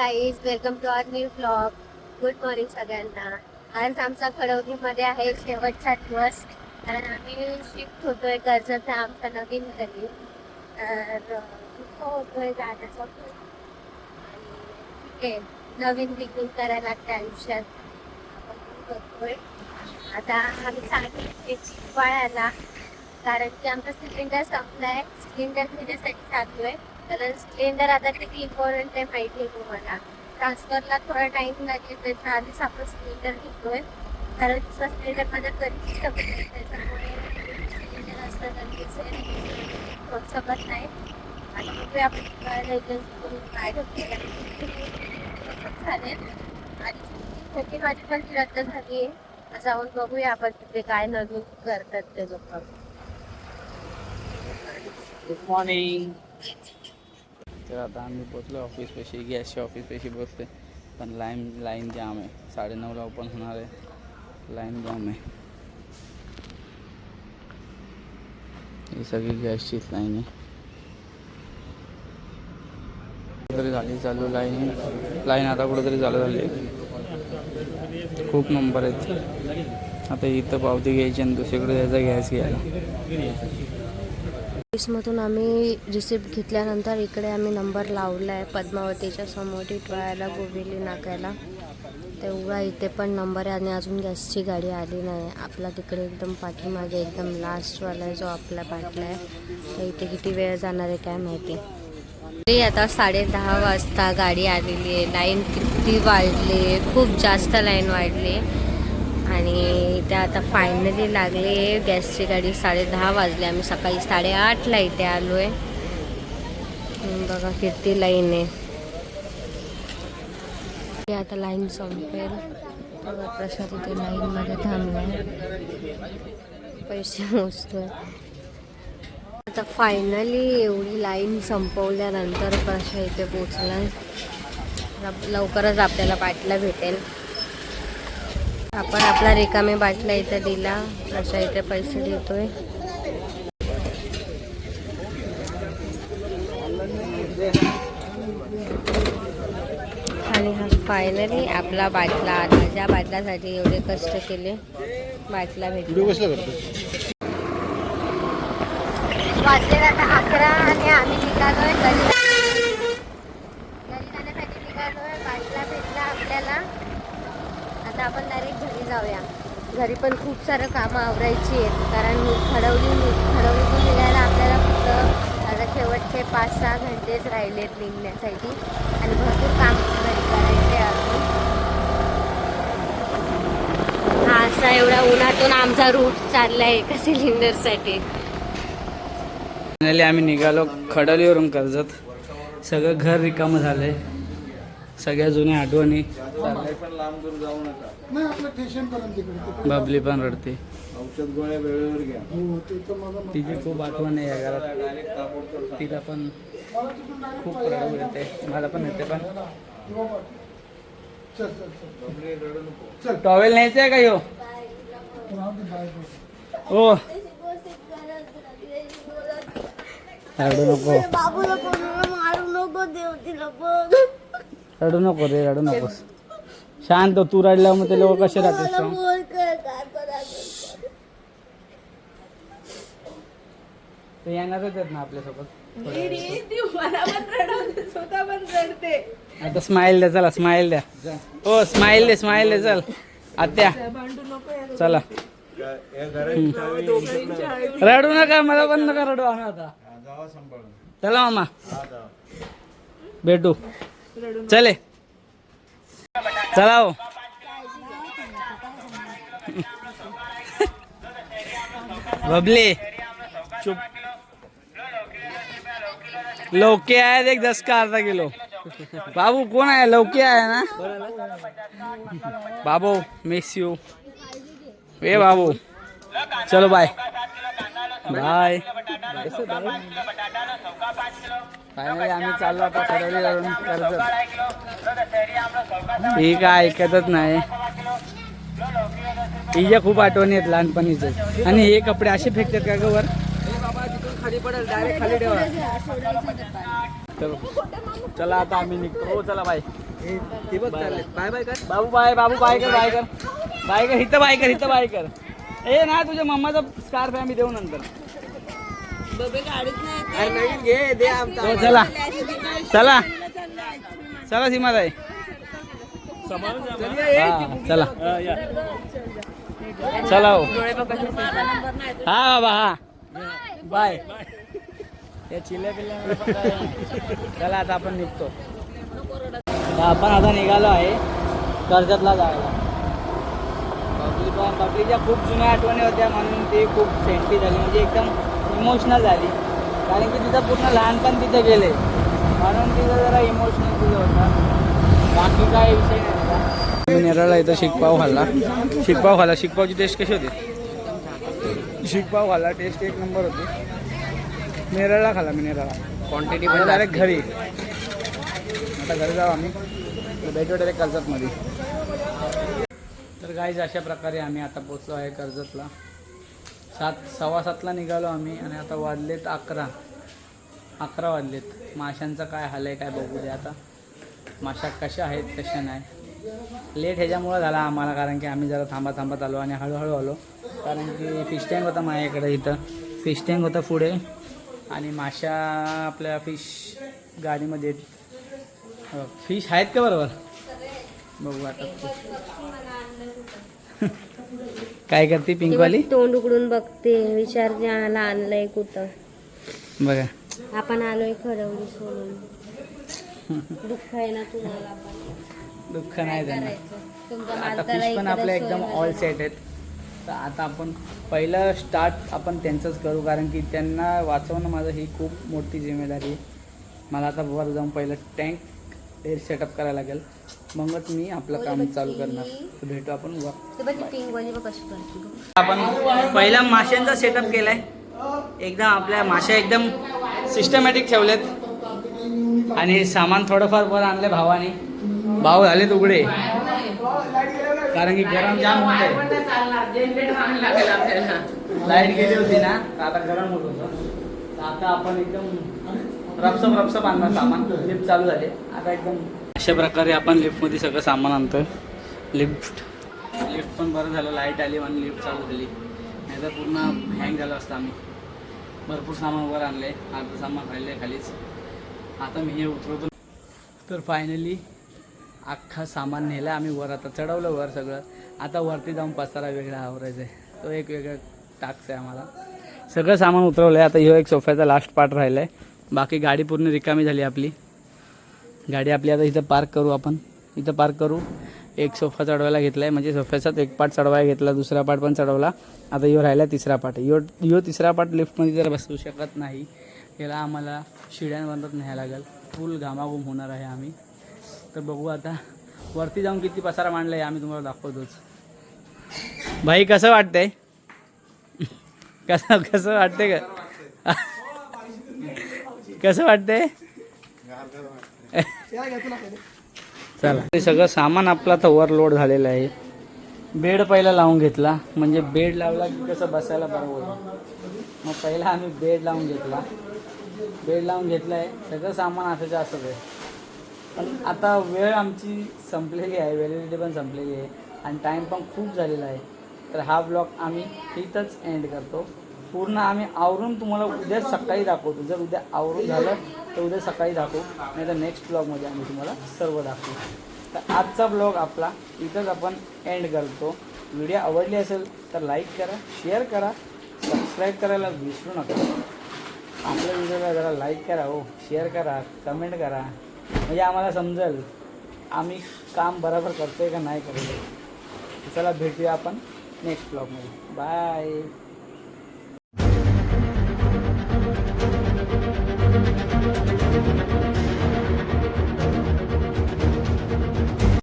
Guys, welcome to our new blog. Good morning सगळ्यांना. आज आमचा खडवलीमध्ये आहे शेवटचा दिवस. कारण आम्ही शिफ्ट होतोय कर्जतचा आमचा नवीन घरी. तर इथं होतोय जाण्याचा आणि नवीन बिगिनिंग करायला लागते आयुष्यात. आपण करतोय आता आम्ही सांगितले चिकवाळ्याला, कारण की आमचा सिलेंडर संपलाय. सिलेंडर घेण्यासाठी चाललोय. कारण सिलेंडर आता किती इम्पॉर्टंट आहे माहिती आहे तुम्हाला. ट्रान्सफरला थोडा टाइम लागेल, त्याच्या आधीच आपण सिलेंडर घेतोय. कारण दुसरा सिलेंडर माझ्या घरीच संपलाय, त्याच्यामुळे सिलेंडर असणं गरजेचं आहे. शकत नाही. आणि बघूया आपण काय चालेल. आणि छोटी माझी पण रद्द झाली आहे. जाऊन बघूया आपण तिथे काय नवीन करतात ते लोक. Good morning. तर आता आम्ही पोचलो ऑफिसपाशी, गॅसच्या ऑफिसपाशी पोचते. पण लाईन जाम आहे. 9:30ला ओपन होणार आहे. लाईन जाम आहे. ही सगळी गॅसचीच लाईन आहे. कुठेतरी झाली चालू लाईन आता कुठेतरी चालू झाली. खूप नंबर आहेत. आता इथं पावती घ्यायची आणि दुसरीकडे जायचा गॅस घ्यायला. ऑफिसमधून आम्ही रिसिप्ट घेतल्यानंतर इकडे आम्ही नंबर लावला आहे पद्मावतीच्या समोर टिटवाळ्याला, गोबिली नाक्याला. तेवढा इथे पण नंबर आहे आणि अजून गॅसची गाडी आली नाही. आपला तिकडे एकदम पाठीमागे एकदम लास्टवाला आहे जो आपला पाटला आहे. तर इथे किती वेळ जाणार आहे काय माहिती. तरी आता 10:30 वाजता गाडी आलेली आहे. लाईन किती वाढली, खूप जास्त लाईन वाढली. आणि इथे आता फायनली लागले गॅसची गाडी. 10:30 वाजले. आम्ही सकाळी 8:30ला इथे आलो आहे. बघा किती लाईन आहे. आता लाईन संपेल. बघा प्रसाद इथे लाईनमध्ये थांबलाय, पैसे मोजतोय. आता फायनली एवढी लाईन संपवल्यानंतर प्रसाद इथे पोचलाय. लवकरच आपल्याला बाटला भेटेल. आपण आपला रिकामे बाटला इथे दिला. अशा इथे पैसे देतोय. आणि हा फायनली आपला बाटला आला. ज्या बाटल्यासाठी एवढे कष्ट केले, बाटला भेटला. वाजले आता 11 आणि आम्ही निघालोय घरी जाण्यासाठी निघालोय. बाटला भेटला आपल्याला. आता आपण डायरेक्ट घरी जाऊया. घरी पण खूप सारं कामं आवरायची आहेत. कारण खडवलीतून निघायला आपल्याला फक्त आता शेवटचे 5-6 घंटेच राहिलेत निघण्यासाठी. आणि भरपूर काम घरी करायचे अजून. हा असा एवढा उन्हातून आमचा रूट चालला आहे एका सिलेंडरसाठी. फायनली आम्ही निघालो खडवलीवरून कर्जत. सगळं घर रिकामं झालंय. सगळ्या जुन्या आठवणी. बाबली पण रडते. औषध गोळ्या वेळेवर घ्या. तिची खूप आठवण आहे या घरात. तिला पण खूप रडू येते. मला पण येते. पण टॉवेल न्यायचं आहे का ह्यो? हो, रडू नको. रडू नको रे, रडू नकोस. शांत. तू रडल्यावर मग ते लोक कसे राहतात? ते येणारच आहेत ना आपल्यासोबत. आता स्माइल द्या. चला स्माइल द्या. हो स्माइल दे, स्माइल दे. चल आत्या चला. रडू नका, मला पण नका रडू. आम्ही आता चला मामा भेटू. चले चला हो. बबली चुप. लौकी आहे 10 का अर्धा किलो. बाबू कोण आहे? लौकी आहे ना बाबू. Miss you. ए बाबू चलो बाय बाय. फायनली आम्ही चाललो आता खडवलीवरून कर्जत. ही काय ऐकतच नाही. हिच्या खूप आठवणी आहेत लहानपणीचे. आणि हे कपडे असे फेकतात का ग वर? खाली पडेल, डायरेक्ट खाली ठेवा. चला आता आम्ही निघतो. हो चला बाय. ते बघ चालले. बाय बाय कर बाबू, बाय बाबू, बाय कर, बाय कर, बाय कर, इथं बाय कर, इथं बाय कर. ए ना तुझ्या मम्माचा स्कार्फ आहे, आम्ही देऊ नंतर. घे दे आमचा. हो, चला चला चला सीमा ताई. चला चला हो. हा बाबा हा बाय. या चिल्ल्या पिल्ल्या चला आता आपण निघतो. आपण आता निघालो आहे कर्जतला जायला. बबलीच्या खूप जुन्या आठवणी होत्या म्हणून ती खूप सेंटी झाली, म्हणजे एकदम इमोशनल झाली. कारण की तिथं पूर्ण लहानपण तिथे गेले म्हणून तिथं जरा इमोशनल तिथं होता. बाकी काय विषय नाही होता. मी नेरळला इथं शिकपाव खाल्ला. शिकपावची टेस्ट कशी होती? शिकपाव खाल्ला, टेस्ट एक नंबर होती. नेरळला खाल्ला मी, नेरळला क्वांटिटी पण डायरेक्ट घरी. आता घरी जाऊ आम्ही, भेटू डायरेक्ट कर्जतमध्ये. तर गाईज अशा प्रकारे आम्ही आता पोचलो आहे कर्जतला. 7:15ला निघालो आम्ही आणि आता वाजलेत 11 वाजलेत. माशांचा काय हाल आहे काय बघू दे आता. माशा कशा आहेत कशा नाही. लेट ह्याच्यामुळं झाला आम्हाला, कारण की आम्ही जरा थांबत आलो आणि हळूहळू आलो. कारण की फिश टँक होता माझ्याकडे, इथं फिश टँक होता पुढे आणि माशा आपल्या फिश गाडीमध्ये. फिश आहेत का बरोबर बघू आता. काय करते पिंकवाली? तोंड उघडून बघते, विचारते आम्हाला आणलंय कुठं. बघा आपण आलोय खरवली सोडून. दुःख आहे ना तुम्हाला, दुःख नाही त्यांना. तुमच्या आता फिश पण आपल्या एकदम ऑल सेट आहेत. तर आता आपण पहिलं स्टार्ट आपण त्यांचंच करू, कारण की त्यांना वाचवणं माझं ही खूप मोठी जिम्मेदारी आहे. मला आता वर जाऊन पहिलं टँक सेटअप करायला लागेल, मगच मी आपलं काम चालू करणार. तर भेटू आपण वर. आपण पहिला माशांचा सेटअप केलाय. एकदम आपल्या माश्या एकदम सिस्टमॅटिक ठेवलेत आणि सामान थोडंफार वर आणले भावाने. भाव झालेत उघडे कारण की गरम जाम होते. लाईट गेली होती ना, तर आता गरम होत होतं. तर आता आपण एकदम रपसप आणणार सामान. लिफ्ट चालू झाले आता एकदम. अशा प्रकारे आपण लिफ्टमध्ये सगळं सामान आणतोय. लिफ्ट पण बरं झालं, लाईट आली म्हणून लिफ्ट चालू झाली, नाही तर पूर्ण हँग झालं असतं. आम्ही भरपूर सामान वर आणलं आहे, आता सामान राहिलं आहे खालीच. आता मी हे उतरवतो. तर फायनली अख्खा सामान नेलं आम्ही वर. आता चढवलं वर सगळं. आता वरती जाऊन पसारा वेगळा आवरायचा आहे, तो एक वेगळा टास्क आहे आम्हाला. सगळं सामान उतरवलं आहे. आता ह्यो एक सोफ्याचा लास्ट पार्ट राहिला आहे. बाकी गाडी पूर्ण रिकामी झाली आपली. गाडी आपली आता इथं पार्क करू. आपण इथं पार्क करू. एक सोफा चढवायला घेतला आहे, म्हणजे सोफ्याचाच एक पार्ट चढवायला घेतला, दुसरा पार्ट पण चढवला. आता ह्यो राहिला तिसरा पार्ट. ह्यो तिसरा पार्ट लिफ्टमध्ये जर बसू शकत नाही, याला आम्हाला शिड्यांवरच न्यायला लागेल. फुल घामाघूम होणार आहे आम्ही. तर बघू आता वरती जाऊन किती पसारा मांडला आहे आम्ही तुम्हाला दाखवतोच. भाई कसं वाटतंय? कसं वाटतंय का? कसं वाटतंय? चला, ते सगळं सामान आपलं आता वर लोड झालेलं आहे. बेड पहिला लावून घेतला, म्हणजे बेड लावला की कसं बसायला बरं होईल. मग पहिला आम्ही बेड लावून घेतला आहे. सगळं सामान असायचं असंच आहे. पण आता वेळ आमची संपलेली आहे, व्हॅलिडिटी पण संपलेली आहे आणि टाईम पण खूप झालेला आहे. तर हा ब्लॉग आम्ही इथंच एंड करतो. पूर्ण आम्ही आवरून तुम्हाला उद्या सकाळी दाखवतो. जर उद्या आवरून झालं तर उद्या सकाळी दाखवू, नाही तर नेक्स्ट ब्लॉगमध्ये आम्ही तुम्हाला सर्व दाखवू. तर आजचा ब्लॉग आपला इथंच आपण एंड करतो. व्हिडिओ आवडली असेल तर लाईक करा, शेअर करा, सबस्क्राईब करायला विसरू नका. आपल्या व्हिडिओला जरा लाईक करा, हो शेअर करा, कमेंट करा, म्हणजे आम्हाला समजेल आम्ही काम बरोबर करतो आहे का नाही करतो. चला भेटूया आपण नेक्स्ट ब्लॉगमध्ये. बाय.